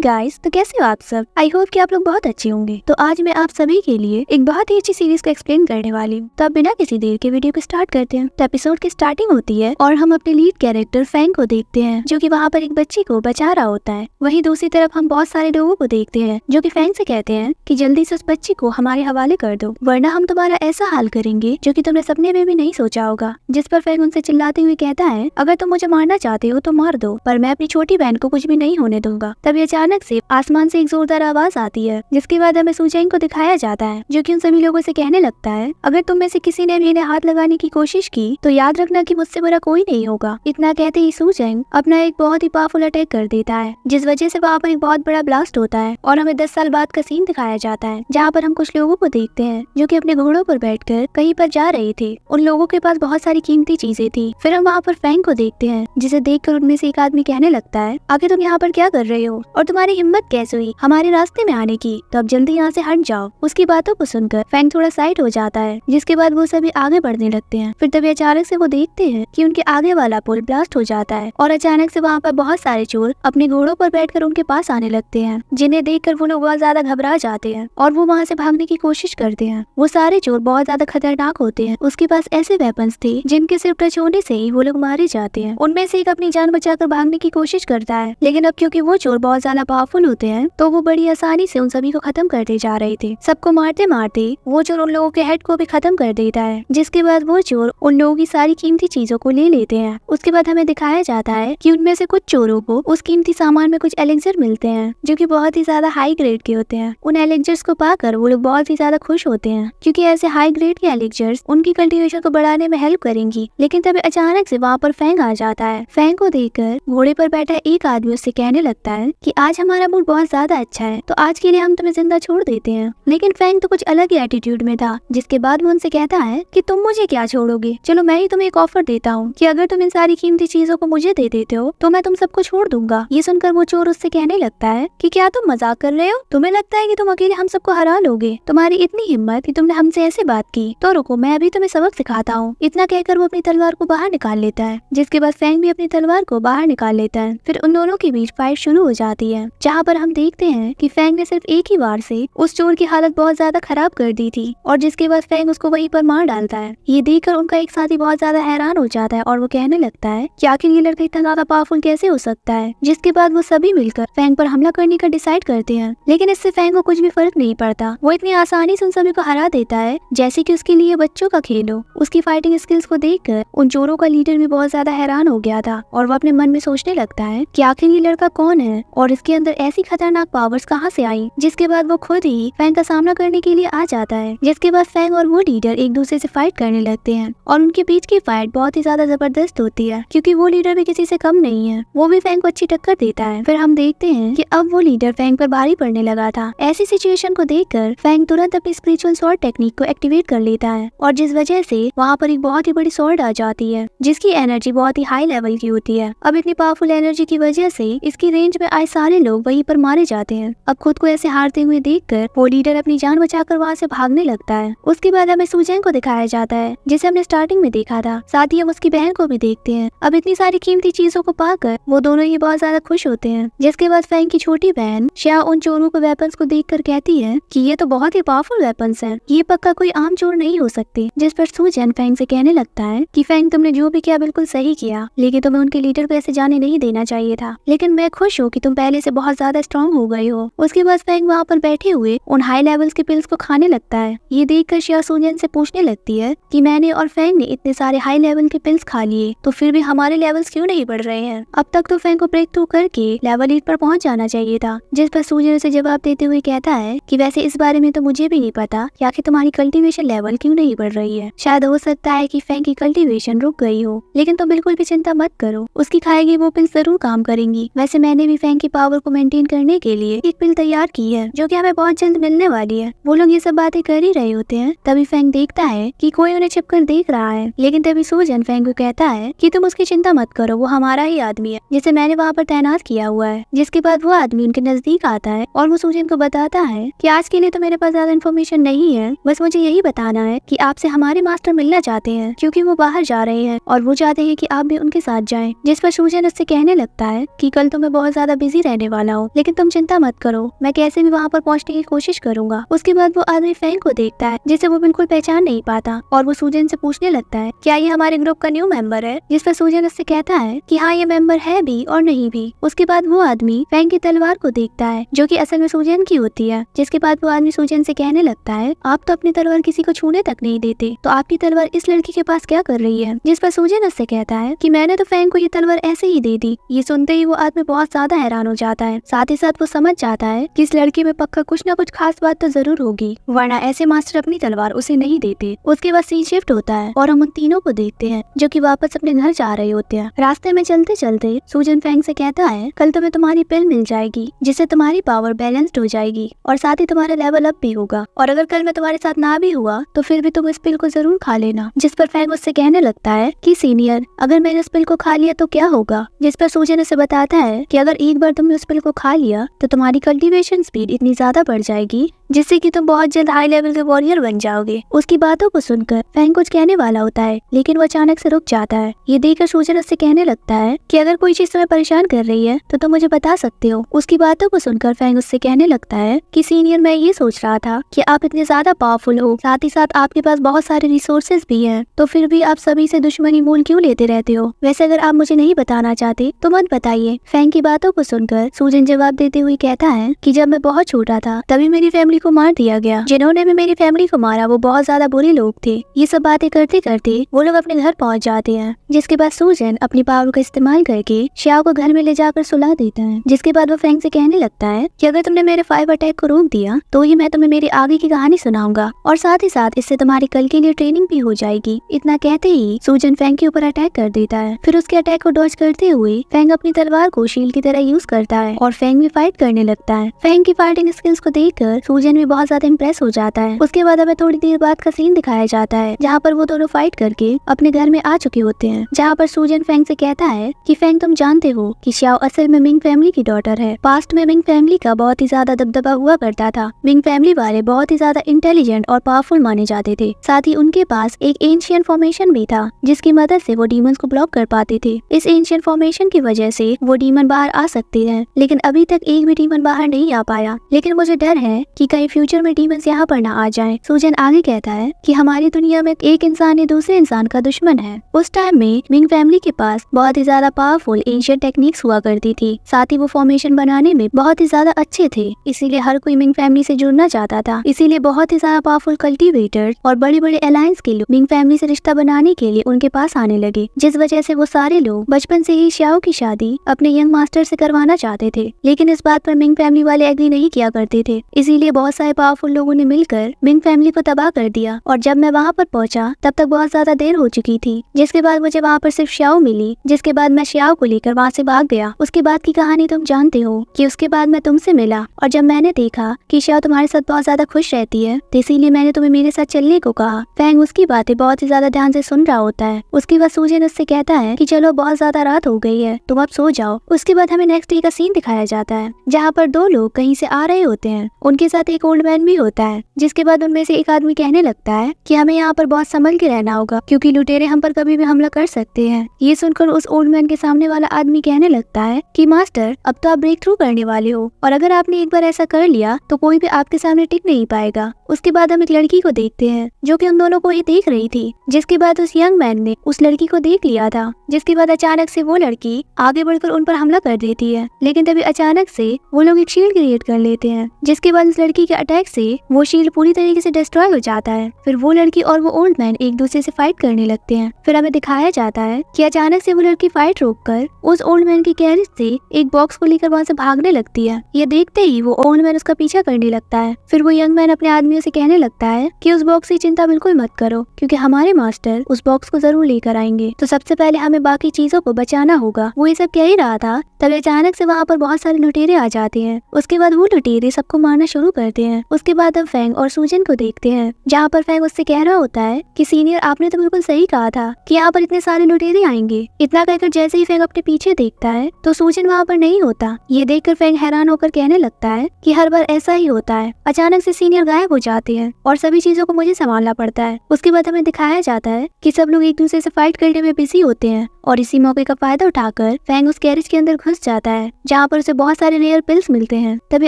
Guys, तो कैसे हो आप सब। आई होप कि आप लोग बहुत अच्छे होंगे। तो आज मैं आप सभी के लिए एक बहुत ही अच्छी सीरीज को एक्सप्लेन करने वाली हूँ। तो अब बिना किसी देर के वीडियो को स्टार्ट करते हैं। तो एपिसोड की स्टार्टिंग होती है और हम अपने लीड कैरेक्टर फैंग को देखते हैं जो कि वहाँ पर एक बच्ची को बचा रहा होता है। वहीं दूसरी तरफ हम बहुत सारे लोगों को देखते हैं जो कि फैंग से कहते हैं कि जल्दी से उस बच्ची को हमारे हवाले कर दो, वरना हम तुम्हारा ऐसा हाल करेंगे जो कि तुमने सपने में भी नहीं सोचा होगा। जिस पर फैंग उनसे चिल्लाते हुए कहता है, अगर तुम मुझे मारना चाहते हो तो मार दो, पर मैं अपनी छोटी बहन को कुछ भी नहीं होने दूंगा। तभी अचानक से आसमान से एक जोरदार आवाज आती है, जिसके बाद हमें सुजैंग को दिखाया जाता है जो कि उन सभी लोगों से कहने लगता है, अगर तुम में से किसी ने भी इन्हें हाथ लगाने की कोशिश की तो याद रखना कि मुझसे बुरा कोई नहीं होगा। इतना कहते ही सुजैंग अपना एक बहुत ही पावरफुल अटैक कर देता है, जिस वजह से वहाँ पर एक बहुत बड़ा ब्लास्ट होता है और हमें 10 साल बाद का सीन दिखाया जाता है, जहाँ पर हम कुछ लोगों को देखते हैं जो कि अपने घोड़ों पर बैठकर कहीं पर जा रहे थे। उन लोगों के पास बहुत सारी कीमती चीजें थी। फिर हम वहाँ पर फैंग को देखते हैं, जिसे देखकर उनमें से एक आदमी कहने लगता है, आगे तुम यहाँ पर क्या कर रहे हो और तुम्हारी हिम्मत कैसे हुई हमारे रास्ते में आने की, तो अब जल्दी यहाँ से हट जाओ। उसकी बातों को सुनकर फैंग थोड़ा साइड हो जाता है, जिसके बाद वो सभी आगे बढ़ने लगते हैं। फिर तभी अचानक से वो देखते हैं कि उनके आगे वाला पुल ब्लास्ट हो जाता है और अचानक से वहाँ पर बहुत सारे चोर अपने घोड़ों पर बैठकर उनके पास आने लगते हैं, जिन्हें देखकर वो लोग बहुत ज्यादा घबरा जाते हैं और वो वहाँ से भागने की कोशिश करते हैं। वो सारे चोर बहुत ज्यादा खतरनाक होते हैं। उसके पास ऐसे वेपन्स थे जिनके सिर्फ टच होने से ही वो लोग मारे जाते हैं। उनमें से एक अपनी जान बचाकर भागने की कोशिश करता है, लेकिन अब क्योंकि वो चोर बहुत ज्यादा पावरफुल होते हैं तो वो बड़ी आसानी से उन सभी को खत्म करते जा रहे थे। सबको मारते मारते वो चोर उन लोगों के हेड को भी खत्म कर देता है, जिसके बाद वो चोर उन लोगों की सारी कीमती चीजों को ले लेते हैं। उसके बाद हमें दिखाया जाता है कि उनमें से कुछ चोरों को उस कीमती सामान में कुछ एलिक्सर मिलते हैं जो कि बहुत ही ज्यादा हाई ग्रेड के होते हैं। उन एलिक्सर्स को पाकर वो लोग बहुत ही ज्यादा खुश होते हैं, क्योंकि ऐसे हाई ग्रेड के एलिक्सर्स उनकी कल्टीवेशन को बढ़ाने में हेल्प करेंगी। लेकिन तभी अचानक से वहाँ पर फैंग आ जाता है। फैंग को देखकर घोड़े पर बैठा एक आदमी उससे कहने लगता है कि आज हमारा मूड बहुत ज्यादा अच्छा है, तो आज के लिए हम तुम्हें जिंदा छोड़ देते हैं। लेकिन फैंग तो कुछ अलग ही एटीट्यूड में था, जिसके बाद वो उनसे कहता है कि तुम मुझे क्या छोड़ोगे, चलो मैं ही तुम्हें एक ऑफर देता हूँ कि अगर तुम इन सारी कीमती चीजों को मुझे दे देते हो तो मैं तुम सबको छोड़ दूंगा। ये सुनकर वो चोर उससे कहने लगता है कि क्या तुम मजाक कर रहे हो, तुम्हें लगता है कि तुम अकेले हम सबको हरा लोगे, तुम्हारी इतनी हिम्मत कि तुमने हमसे ऐसे बात की, तो रुको मैं अभी तुम्हें सबक सिखाता हूँ। इतना कहकर वो अपनी तलवार को बाहर निकाल लेता है, जिसके बाद फैंग भी अपनी तलवार को बाहर निकाल लेता है। फिर उन दोनों के बीच फाइट शुरू हो जाती है, जहाँ पर हम देखते हैं कि फैंग ने सिर्फ एक ही वार से उस चोर की हालत बहुत ज्यादा खराब कर दी थी और जिसके बाद फैंग उसको वहीं पर मार डालता है। ये देखकर उनका एक साथी बहुत ज्यादा हैरान हो जाता है और वो कहने लगता है कि आखिर ये लड़का इतना ज्यादा पावरफुल कैसे हो सकता है। जिसके बाद वो सभी मिलकर फैंग पर हमला करने का डिसाइड करते हैं, लेकिन इससे फैंग को कुछ भी फर्क नहीं पड़ता। वो इतनी आसानी से उन सभी को हरा देता है जैसे कि उसके लिए बच्चों का खेल हो। उसकी फाइटिंग स्किल्स को देखकर उन चोरों का लीडर भी बहुत ज्यादा हैरान हो गया था और वो अपने मन में सोचने लगता है कि आखिर ये लड़का कौन है और इसके अंदर ऐसी खतरनाक पावर्स कहाँ से आई। जिसके बाद वो खुद ही फैंग का सामना करने के लिए आ जाता है। जिसके बाद फैंग और वो लीडर एक दूसरे से फाइट करने लगते हैं और उनके बीच की फाइट बहुत ही ज्यादा जबरदस्त होती है, क्योंकि वो लीडर भी किसी से कम नहीं है। वो भी फैंग को अच्छी टक्कर देता है। फिर हम देखते हैं कि अब वो लीडर फैंग पर भारी पड़ने लगा था। ऐसी सिचुएशन को देखकर फैंग तुरंत अपनी स्पिरिचुअल स्वॉर्ड टेक्निक को एक्टिवेट कर लेता है और जिस वजह से वहाँ पर एक बहुत ही बड़ी स्वॉर्ड आ जाती है, जिसकी एनर्जी बहुत ही हाई लेवल की होती है। अब इतनी पावरफुल एनर्जी की वजह से इसकी रेंज में आए सारे लोग वहीं पर मारे जाते हैं। अब खुद को ऐसे हारते हुए देखकर वो लीडर अपनी जान बचाकर वहाँ से भागने लगता है। उसके बाद हमें सुजैंग को दिखाया जाता है, जिसे हमने स्टार्टिंग में देखा था। साथ ही हम उसकी बहन को भी देखते हैं। अब इतनी सारी कीमती चीजों को पाकर वो दोनों ही बहुत ज्यादा खुश होते हैं। जिसके बाद फैंग की छोटी बहन श्या उन चोरों को वेपन्स को देखकर कहती है कि ये तो बहुत ही पावरफुल वेपन्स हैं, ये पक्का कोई आम चोर नहीं हो सकते। जिस पर सुजैन फैंग से कहने लगता है कि फैंग तुमने जो भी किया बिल्कुल सही किया, लेकिन तुम्हें उनके लीडर को ऐसे जाने नहीं देना चाहिए था। लेकिन मैं खुश हूँ कि तुम पहले से बहुत ज्यादा स्ट्रॉन्ग हो गए हो। उसके बाद फैंग वहाँ पर बैठे हुए उन हाई लेवल्स के पिल्स को खाने लगता है। ये देखकर श्या सुजैन से पूछने लगती है कि मैंने और फैंग ने इतने सारे हाई लेवल के पिल्स खा लिए, तो फिर भी हमारे लेवल्स क्यों नहीं बढ़ रहे हैं। अब तक तो फैंग को ब्रेक थ्रू करके लेवल 8 पर पहुंच जाना चाहिए था। जिस पर सुजैन उसे जवाब देते हुए कहता है कि वैसे इस बारे में तो मुझे भी नहीं पता कि आखिर तुम्हारी कल्टीवेशन लेवल क्यों नहीं बढ़ रही है। शायद हो सकता है कि फैंग की कल्टीवेशन रुक गई हो, लेकिन तुम बिल्कुल भी चिंता मत करो, उसकी खाई गई वो पिल जरूर काम करेंगी। वैसे मैंने भी फैंग की पावर को मेंटेन करने के लिए एक पिल तैयार की है जो कि हमें बहुत जल्द मिलने वाली है। वो लोग ये सब बातें कर ही रहे होते हैं, तभी फैंग देखता है कि कोई उन्हें छिपकर देख रहा है। लेकिन तभी सुजैन फैंग को कहता है कि तुम उसकी चिंता मत करो, वो हमारा ही आदमी है जिसे मैंने वहाँ पर तैनात किया हुआ है। जिसके बाद वो आदमी उनके नजदीक आता है और वो सुजैन को बताता है कि आज के लिए तो मेरे पास ज्यादा इन्फॉर्मेशन नहीं है, बस मुझे यही बताना है कि आपसे हमारे मास्टर मिलना चाहते हैं, क्योंकि वो बाहर जा रहे हैं और वो चाहते हैं कि आप भी उनके साथ जाएं। जिस पर सुजैन उससे कहने लगता है कि कल तो मैं बहुत ज्यादा बिजी रहने वाला हूँ, लेकिन तुम चिंता मत करो, मैं कैसे भी वहाँ पर पहुँचने की कोशिश करूंगा। उसके बाद वो आदमी फैंग को देखता है जिसे वो बिल्कुल पहचान नहीं पाता और वो सूजन से पूछने लगता है क्या ये हमारे ग्रुप का न्यू मेंबर है, जिस पर सूजन उससे कहता है कि हाँ ये मेंबर है भी और नहीं भी। उसके बाद वो आदमी फैंग की तलवार को देखता है जो कि असल में सूजन की होती है, जिसके बाद वो आदमी सूजन से कहने लगता है आप तो अपनी तलवार किसी को छूने तक नहीं देते, तो आपकी तलवार इस लड़की के पास क्या कर रही है। जिस पर सूजन उससे कहता है कि मैंने तो फैंग को ये तलवार ऐसे ही दे दी। ये सुनते ही वो आदमी बहुत ज्यादा हैरान हो जाता है, साथ ही साथ वो समझ जाता है कि इस लड़की में पक्का कुछ ना कुछ खास बात तो जरूर होगी, वरना ऐसे मास्टर अपनी तलवार उसे नहीं देते। उसके बाद सीन शिफ्ट होता है और हम उन तीनों को देखते हैं जो कि वापस अपने घर जा रहे होते हैं। रास्ते में चलते चलते सूजन फैंग से कहता है कल तुम्हें तुम्हारी पिल मिल जाएगी जिससे तुम्हारी पावर बैलेंस्ड हो जाएगी और साथ ही तुम्हारा लेवल अप भी होगा, और अगर कल मैं तुम्हारे साथ ना भी हुआ तो फिर भी तुम इस पिल को जरूर खा लेना। जिस पर फैंग उससे कहने लगता है कि सीनियर अगर मैंने इस पिल को खा लिया तो क्या होगा। जिस पर सूजन उसे बताता है कि अगर एक बार तुमने उस पिल को खा लिया तो तुम्हारी कल्टीवेशन स्पीड इतनी ज्यादा बढ़ जाएगी जिससे कि तुम बहुत जल्द हाई लेवल के वॉरियर बन जाओगे। उसकी बातों को सुनकर फैंग कुछ कहने वाला होता है लेकिन वो अचानक से रुक जाता है। ये देखकर सूजन उससे कहने लगता है कि अगर कोई चीज तुम्हें परेशान कर रही है तो तुम मुझे बता सकते हो। उसकी बातों को सुनकर फैंग उससे कहने लगता है कि सीनियर मैं ये सोच रहा था कि आप इतने ज्यादा पावरफुल हो, साथ ही साथ आपके पास बहुत सारे रिसोर्सेज भी हैं, तो फिर भी आप सभी से दुश्मनी मूल क्यों लेते रहते हो। वैसे अगर आप मुझे नहीं बताना चाहते तो मत बताइए। फैंग की बातों को सुनकर सूजन जवाब देते हुए कहता है कि जब मैं बहुत छोटा था तभी मेरी फैमिली को मार दिया गया, जिन्होंने भी मेरी फैमिली को मारा वो बहुत ज्यादा बुरे लोग थे। ये सब बातें करते करते वो लोग अपने घर पहुंच जाते हैं, जिसके बाद सूजन अपनी पावर का इस्तेमाल करके श्याओ को घर में ले जाकर सुला देता है। जिसके बाद वो फैंग से कहने लगता है कि अगर तुमने मेरे 5 अटैक को रोक दिया तो ही मैं तुम्हें मेरी आगे की कहानी सुनाऊंगा और साथ ही साथ इससे तुम्हारी कल के लिए ट्रेनिंग भी हो जाएगी। इतना कहते ही सूजन फैंग के ऊपर अटैक कर देता है। फिर उसके अटैक को डॉज करते हुए फैंग अपनी तलवार को शील्ड की तरह यूज करता है और फैंग भी फाइट करने लगता है। फैंग की फाइटिंग स्किल्स को देखकर सूजन भी बहुत ज्यादा इम्प्रेस हो जाता है। उसके बाद हमें थोड़ी देर बाद का सीन दिखाया जाता है जहाँ पर वो दोनों फाइट करके अपने घर में आ चुके होते हैं, जहाँ पर सूजन फैंग से कहता है कि फैंग तुम जानते हो कि श्याओ असल में मिंग फैमिली की डॉटर है। पास्ट में मिंग फैमिली का बहुत ही ज्यादा दबदबा हुआ करता था। मिंग फैमिली वाले बहुत ही ज्यादा इंटेलिजेंट और पावरफुल माने जाते थे। साथ ही उनके पास एक एंशियंट फॉर्मेशन भी था जिसकी मदद से वो डीमंस को ब्लॉक कर पाते थे। इस एंशियंट फॉर्मेशन की वजह से वो डीमन बाहर आ सकते हैं, लेकिन अभी तक एक भी डीमन बाहर नहीं आ पाया। लेकिन मुझे डर है कि कहीं फ्यूचर में डीमंस यहाँ पर ना आ जाएं। सूजन आगे कहता है कि हमारी दुनिया में एक इंसान ही दूसरे इंसान का दुश्मन है। उस टाइम में मिंग फैमिली के पास बहुत ही ज्यादा पावरफुल एंशियंट टेक्निक्स हुआ करती थी। साथ ही वो फॉर्मेशन बनाने में बहुत ही ज्यादा अच्छे थे, इसीलिए हर कोई मिंग फैमिली से जुड़ना चाहता था। इसीलिए बहुत ही ज्यादा पावरफुल कल्टीवेटर्स और बड़े बड़े अलायंस के लोग मिंग फैमिली से रिश्ता बनाने के लिए उनके पास आने लगे, जिस वजह से वो सारे लोग बचपन से ही श्याओ की शादी अपने यंग मास्टर से करवाना चाहते थे। लेकिन इस बात पर मिंग फैमिली वाले एग्री नहीं किया करते थे, इसीलिए बहुत सारे पावरफुल लोगों ने मिलकर मिंग फैमिली को तबाह कर दिया। और जब मैं वहाँ पर पहुँचा तब तक बहुत ज्यादा देर हो चुकी थी, जिसके बाद मुझे वहाँ पर सिर्फ श्याओ मिली, जिसके बाद मैं श्याओ को लेकर वहाँ से भाग गया। उसके बाद की कहानी तुम जानते हो कि उसके बाद मैं तुमसे मिला और जब मैंने देखा कि श्याओ तुम्हारे साथ बहुत ज्यादा खुश रहती है तो इसीलिए मैंने तुम्हें मेरे साथ चलने को कहा। फैंग उसकी बातें बहुत ही ज्यादा ध्यान से सुन रहा होता है। उसके बाद सूजन उससे कहता है कि चलो बहुत ज्यादा रात हो गई है, तुम अब सो जाओ। उसके बाद हमें नेक्स्ट डे का सीन दिखाया जाता है जहाँ पर 2 लोग कहीं से आ रहे होते हैं, उनके साथ एक ओल्ड मैन भी होता है। जिसके बाद उनमें से एक आदमी कहने लगता है कि हमें यहाँ पर बहुत संभल के रहना होगा क्योंकि लुटेरे हम पर कभी भी हमला कर सकते हैं। ये सुनकर उस ओल्ड मैन के सामने वाला आदमी कहने लगता है कि मास्टर अब तो आप ब्रेक थ्रू करने वाले हो और अगर आपने एक बार ऐसा कर लिया तो कोई भी आपके सामने टिक नहीं पाएगा। उसके बाद हम एक लड़की को देखते हैं जो कि उन दोनों को ही देख रही थी। जिसके बाद उस यंग मैन ने उस लड़की को देख लिया था, जिसके बाद अचानक से वो लड़की आगे बढ़कर उन पर हमला कर देती है। लेकिन तभी अचानक से वो लोग एक शील्ड क्रिएट कर लेते हैं, जिसके बाद उस लड़की के अटैक से वो शील्ड पूरी तरीके से डिस्ट्रॉय हो जाता है। फिर वो लड़की और वो ओल्ड मैन एक दूसरे से फाइट करने लगते हैं। फिर हमें दिखाया जाता है कि अचानक से वो लड़की फाइट रोककर उस ओल्ड मैन की कैरेज से एक बॉक्स को लेकर वहाँ से भागने लगती है। ये देखते ही वो ओल्ड मैन उसका पीछा करने लगता है। फिर वो यंग मैन अपने आदमियों से कहने लगता है कि उस बॉक्स की चिंता बिल्कुल मत करो क्योंकि हमारे मास्टर उस बॉक्स को जरूर लेकर आएंगे, तो सबसे पहले हमें बाकी चीजों को बचाना होगा। वो ये सब कह ही रहा था तभी अचानक से वहाँ पर बहुत सारे लुटेरे आ जाते हैं। उसके बाद वो लुटेरे सबको मारना शुरू करते हैं। उसके बाद हम फैंग और सूजन को देखते हैं जहाँ पर फैंग उससे कह रहा होता है कि सीनियर आपने तो बिल्कुल सही कहा था कि यहाँ पर इतने सारे लुटेरे आएंगे। इतना कहकर जैसे ही फैंग अपने पीछे देखता है तो सूजन वहाँ पर नहीं होता। ये देखकर फैंग हैरान होकर कहने लगता है कि हर बार ऐसा ही होता है, अचानक से सीनियर गायब हो जाते हैं और सभी चीजों को मुझे संभालना पड़ता है। उसके बाद हमें दिखाया जाता है कि सब लोग एक दूसरे से फाइट करने में बिजी होते हैं और इसी मौके का फायदा उठाकर फैंग उस गैरेज के अंदर घुस जाता है जहाँ पर उसे बहुत सारे रेयर पिल्स मिलते हैं। तभी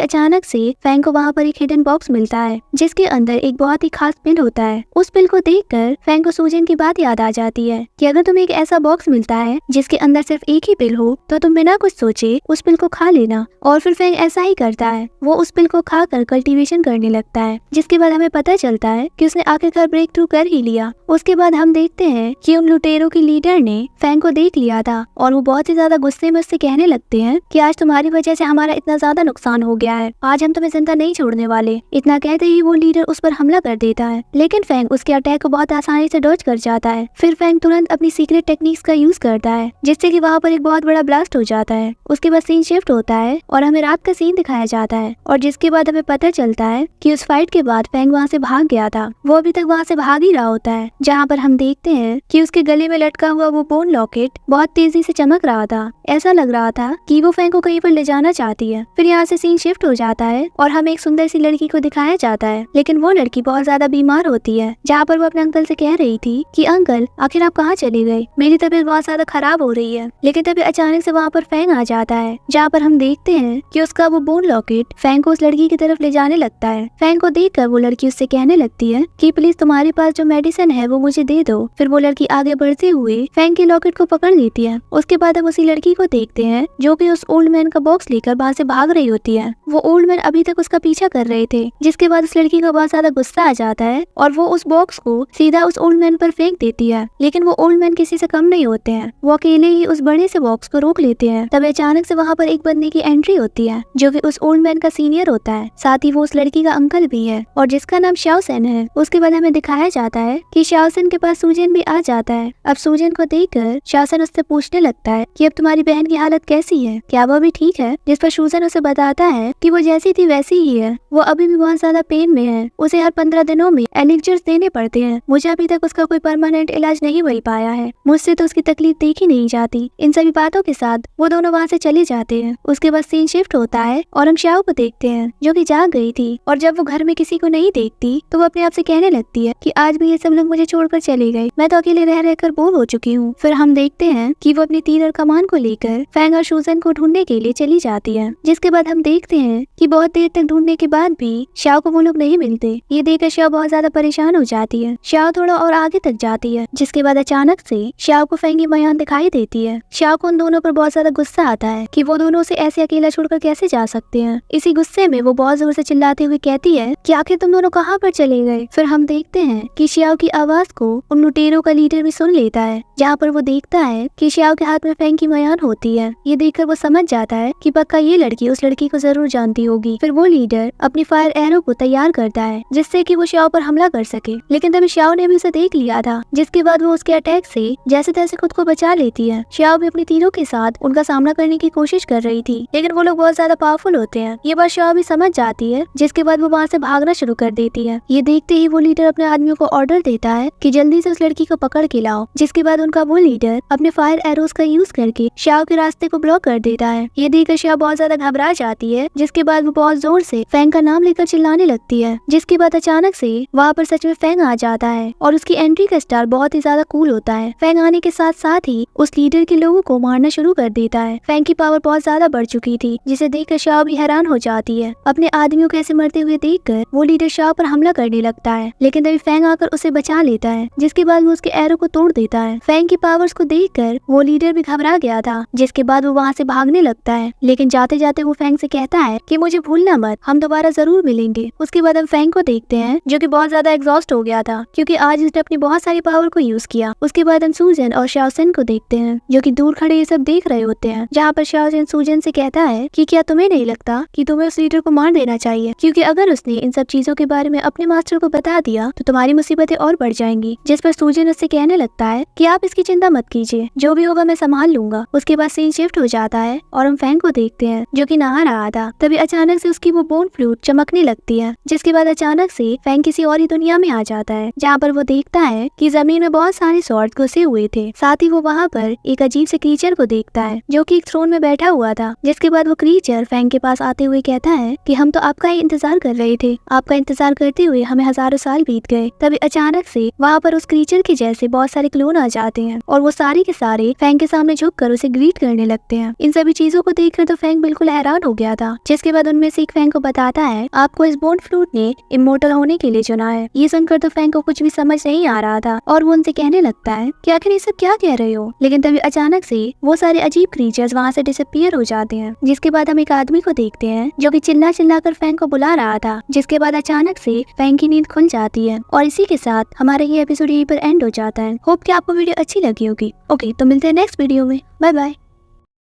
अचानक से फैंग को वहाँ पर एक हिडन बॉक्स मिलता है जिसके अंदर एक बहुत ही खास पिल होता है। उस पिल को देखकर फैंग को सूजन की बात याद आ जाती है कि अगर तुम्हें एक ऐसा बॉक्स मिलता है जिसके अंदर सिर्फ एक ही पिल हो तो तुम बिना कुछ सोचे उस पिल को खा लेना। और फिर फैंग ऐसा ही करता है, वो उस पिल को खाकर कल्टीवेशन करने लगता है, जिसके बाद हमें पता चलता है कि उसने आखिरकार ब्रेक थ्रू कर ही लिया। उसके बाद हम देखते हैं कि उन लुटेरों की लीडर ने फैंग को देख लिया था और वो बहुत ही ज्यादा गुस्से में उससे कहने लगते हैं कि आज तुम्हारी वजह से हमारा इतना ज्यादा नुकसान हो गया है, आज हम तुम्हें जिंदा नहीं छोड़ने वाले। इतना कहते ही वो लीडर उस पर हमला कर देता है, लेकिन फैंग उसके अटैक को बहुत आसानी से डॉज कर जाता है। फिर फैंग तुरंत अपनी सीक्रेट टेक्निक्स का यूज करता है जिससे कि वहाँ पर एक बहुत बड़ा ब्लास्ट हो जाता है। उसके बाद सीन शिफ्ट होता है और हमें रात का सीन दिखाया जाता है और जिसके बाद हमें पता चलता है कि उस फाइट के बाद फैंग वहाँ से भाग गया था। वो अभी तक वहाँ से भाग ही रहा होता है, जहाँ पर हम देखते हैं कि उसके गले में लटका हुआ वो बोन लॉकेट बहुत तेजी से चमक रहा था। ऐसा लग रहा था कि वो फैंग को कहीं पर ले जाना चाहती है। फिर यहाँ से सीन शिफ्ट हो जाता है और हमें एक सुंदर सी लड़की को दिखाया जाता है, लेकिन वो लड़की बहुत ज्यादा बीमार होती है, जहाँ पर वो अपने अंकल से कह रही थी कि अंकल आखिर आप कहाँ चले गए, मेरी तबीयत बहुत ज्यादा खराब हो रही है। लेकिन तभी अचानक से वहाँ पर फैंग आ जाता है, जहाँ पर हम देखते हैं कि उसका वो बोन लॉकेट फैंग को उस लड़की की तरफ ले जाने लगता है। फैंग को देखकर वो लड़की उससे कहने लगती है कि प्लीज तुम्हारे पास जो मेडिसिन है वो मुझे दे दो। फिर वो लड़की आगे बढ़ते हुए फैंग के लॉकेट को पकड़ लेती है। उसके बाद हम उसी लड़की को देखते हैं जो कि उस ओल्ड मैन का बॉक्स लेकर वहाँ से भाग रही होती है। वो ओल्ड मैन अभी तक उसका पीछा कर रहे थे, जिसके बाद उस लड़की को बहुत ज्यादा गुस्सा आ जाता है और वो उस बॉक्स को सीधा उस ओल्ड मैन पर फेंक देती है। लेकिन वो ओल्ड मैन किसी से कम नहीं होते हैं, वो अकेले ही उस बड़े से बॉक्स को रोक लेते हैं। तब अचानक से वहाँ पर एक बंदे की एंट्री होती है जो कि उस ओल्ड मैन का सीनियर होता है, साथ ही वो उस लड़की का अंकल भी है और जिसका नाम शाओसेन है। उसके बाद हमें दिखाया जाता है कि शाओसेन के पास सूजन भी आ जाता है। अब सूजन को देखकर शाओसेन उससे पूछने लगता है कि अब तुम्हारी बहन की हालत कैसी है, क्या वो भी ठीक है। जिस पर सूजन उसे बताता है कि वो जैसी थी वैसी ही है, वो अभी भी बहुत ज्यादा पेन में है, उसे हर 15 दिनों में एलिक्जर्स देने पड़ते हैं। मुझे अभी तक उसका कोई परमानेंट इलाज नहीं मिल पाया है, मुझसे तो उसकी तकलीफ देखी नहीं जाती। इन सभी बातों के साथ वो दोनों वहाँ से चले जाते हैं। उसके बाद सीन शिफ्ट होता है और हम शाओ को देखते हैं जो कि जाग गई थी, और जब वो घर में किसी को नहीं देखती तो वो अपने आप से कहने लगती है कि आज भी ये सब लोग मुझे छोड़कर चले गए, मैं तो अकेले रह रहकर बोर हो चुकी हूँ। फिर हम देखते हैं कि वो अपनी तीर और कमान को लेकर फैंग और सूजन को ढूंढने के लिए चली जाती है। जिसके बाद हम देखते हैं कि बहुत देर तक ढूंढने के बाद भी शाओ को वो लोग नहीं मिलते। ये देखकर शाओ बहुत ज्यादा परेशान हो जाती है। शाओ थोड़ा और आगे तक जाती है, जिसके बाद अचानक से शाओ को फैंग की बयान दिखाई देती है। शाओ को उन दोनों पर बहुत ज्यादा गुस्सा आता है कि वो दोनों उसे ऐसे अकेला छोड़कर कैसे जा सकते हैं। इसी गुस्से में वो बहुत जोर से चिल्लाते हुए कहती है कि आखिर तुम दोनों कहाँ पर चले गए। फिर हम देखते हैं कि शाओ की आवाज को उन लुटेरों का लीडर भी सुन लेता है, जहाँ पर वो देखता है कि शाओ के हाथ में फैंग की बयान होती है। ये देखकर वो समझ जाता है कि पक्का ये लड़की उस लड़की को जरूर जानती होगी। फिर वो लीडर अपनी फायर एरो को तैयार करता है जिससे कि वो शाओ पर हमला कर सके, लेकिन तभी शाओ ने भी उसे देख लिया था, जिसके बाद वो उसके अटैक से जैसे तैसे खुद को बचा लेती है। शाओ भी अपनी तीरों के साथ उनका सामना करने की कोशिश कर रही थी, लेकिन वो लोग बहुत ज्यादा पावरफुल होते हैं। ये बात शाओ भी समझ जाती है, जिसके बाद वो वहाँ से भागना शुरू कर देती है। ये देखते ही वो लीडर अपने आदमियों को ऑर्डर देता है कि जल्दी से उस लड़की को पकड़ के लाओ। जिसके बाद उनका वो लीडर अपने फायर एरोस का यूज करके शाओ के रास्ते को ब्लॉक कर देता है। ये देखकर शाओ बहुत ज्यादा घबरा जाती है, जिसके बाद वो बहुत जोर से फैंग का नाम लेकर चिल्लाने लगती है। जिसके बाद अचानक से वहाँ पर सच में फैंग आ जाता है और उसकी एंट्री का स्टाइल बहुत ही ज्यादा कूल होता है। फैंग आने के साथ साथ ही उस लीडर के लोगों को मारना शुरू कर देता है। फैंग की पावर बहुत ज्यादा बढ़ चुकी थी, जिसे देखकर शाओ भी हैरान हो जाती है। अपने आदमियों को ऐसे मरते हुए देखकर वो लीडर शाओ पर हमला करने लगता है, लेकिन तभी फैंग आकर उसे बचा लेता है। जिसके बाद वो उसके एरो को तोड़ देता है। फैंग की पावर्स को देखकर वो लीडर भी घबरा गया था, जिसके बाद वो वहाँ से भागने लगता है, लेकिन जाते जाते वो फैंग से कहता है कि मुझे भूलना मत, हम दोबारा जरूर मिलेंगे। उसके बाद हम फैंग को देखते हैं जो कि बहुत ज्यादा एग्जॉस्ट हो गया था, क्योंकि आज उसने अपनी बहुत सारी पावर को यूज किया। उसके बाद हम सूजन और शाओसेन को देखते हैं जो कि दूर खड़े ये सब देख रहे होते हैं, जहाँ पर शाओसेन सूजन से कहता है कि क्या तुम्हें नहीं लगता कि तुम्हें उस लीडर को मार देना चाहिए, क्योंकि अगर उसने इन सब चीजों के बारे में अपने मास्टर को बता दिया तो तुम्हारी मुसीबतें और बढ़ जाएंगी। जिस पर सूजन उससे कहने लगता है कि आप इसकी चिंता मत कीजिए, जो भी होगा मैं संभाल लूंगा। उसके बाद सीन शिफ्ट हो जाता है और हम फैंग को देखते हैं जो कि नहा रहा था। तभी अचानक से उसकी वो बोन फ्लूट चमकने लगती है, जिसके बाद अचानक से फैंग किसी और ही दुनिया में आ जाता है, जहाँ पर वो देखता है कि जमीन में बहुत सारे स्वॉर्ड घुसे हुए थे। साथ ही वो वहाँ पर एक अजीब से क्रीचर को देखता है जो कि एक थ्रोन में बैठा हुआ था। जिसके बाद वो क्रीचर फैंग के पास आते हुए कहता है कि हम तो आपका ही इंतजार कर रहे थे, आपका इंतजार करते हुए हमें हजारों साल बीत गए। तभी अचानक से वहाँ पर उस क्रीचर के जैसे बहुत सारे क्लोन आ जाते जाते हैं और वो सारे के सारे फैंग के सामने झुककर उसे ग्रीट करने लगते हैं। इन सभी चीजों को देखकर तो फैंग बिल्कुल हैरान हो गया था, जिसके बाद उनमें से एक फैंग को बताता है आपको इस बोन फ्रूट ने इमोर्टल होने के लिए चुना है। ये सुनकर तो फैंग को कुछ भी समझ नहीं आ रहा था और वो उनसे कहने लगता है कि आखिर ये सब क्या कह रहे हो। लेकिन तभी अचानक से वो सारे अजीब क्रीचर्स वहाँ से डिसअपीयर हो जाते हैं, जिसके बाद हम एक आदमी को देखते हैं जो कि चिल्ला चिल्ला कर फैंग को बुला रहा था। जिसके बाद अचानक से फैंग की नींद खुल जाती है और इसी के साथ हमारा ये एपिसोड यहीं पर एंड हो जाता है। होप कि आपको वीडियो अच्छी लगी होगी। ओके, तो मिलते हैं नेक्स्ट वीडियो में। Bye bye.